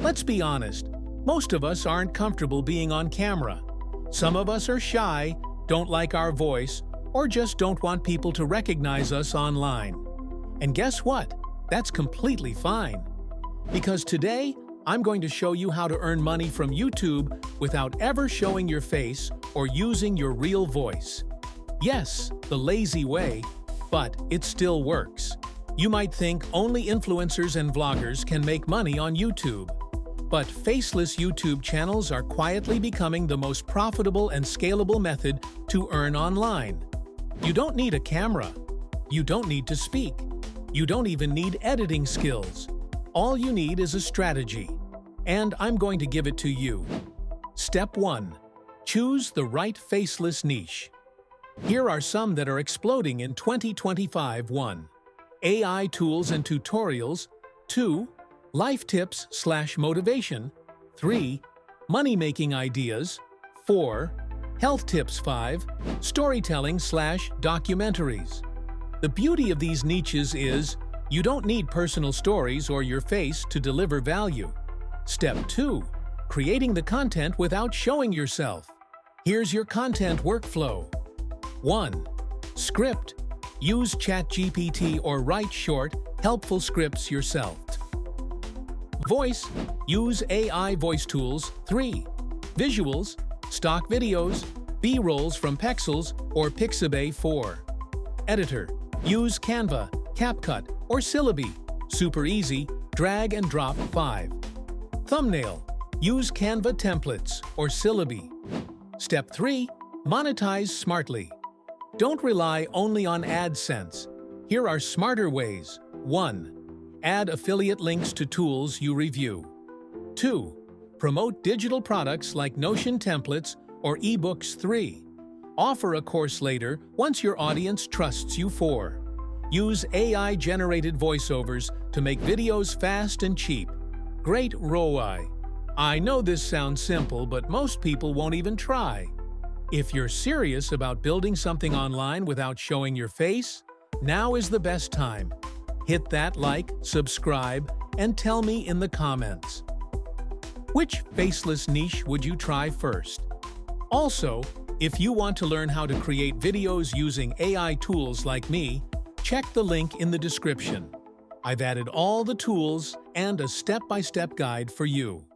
Let's be honest, most of us aren't comfortable being on camera. Some of us are shy, don't like our voice, or just don't want people to recognize us online. And guess what? That's completely fine. Because today, I'm going to show you how to earn money from YouTube without ever showing your face or using your real voice. Yes, the lazy way, but it still works. You might think only influencers and vloggers can make money on YouTube. But faceless YouTube channels are quietly becoming the most profitable and scalable method to earn online. You don't need a camera. You don't need to speak. You don't even need editing skills. All you need is a strategy. And I'm going to give it to you. Step 1. Choose the right faceless niche. Here are some that are exploding in 2025. 1. AI tools and tutorials. 2. Life tips/motivation. 3. Money-making ideas. 4. Health tips. 5. Storytelling/documentaries. The beauty of these niches is you don't need personal stories or your face to deliver value. Step 2. Creating the content without showing yourself. Here's your content workflow. 1. Script. Use ChatGPT or write short, helpful scripts yourself. Voice. Use AI voice tools. 3. Visuals. Stock videos, B-rolls from Pexels or Pixabay. 4. Editor. Use Canva, CapCut, or Syllabi. Super easy, drag and drop. 5. Thumbnail. Use Canva templates or Syllabi. Step 3. Monetize smartly. Don't rely only on AdSense. Here are smarter ways. 1. Add affiliate links to tools you review. 2. Promote digital products like Notion templates or ebooks. 3. Offer a course later once your audience trusts you. 4. Use AI-generated voiceovers to make videos fast and cheap. Great ROI. I know this sounds simple, but most people won't even try. If you're serious about building something online without showing your face, now is the best time. Hit that like, subscribe, and tell me in the comments. Which faceless niche would you try first? Also, if you want to learn how to create videos using AI tools like me, check the link in the description. I've added all the tools and a step-by-step guide for you.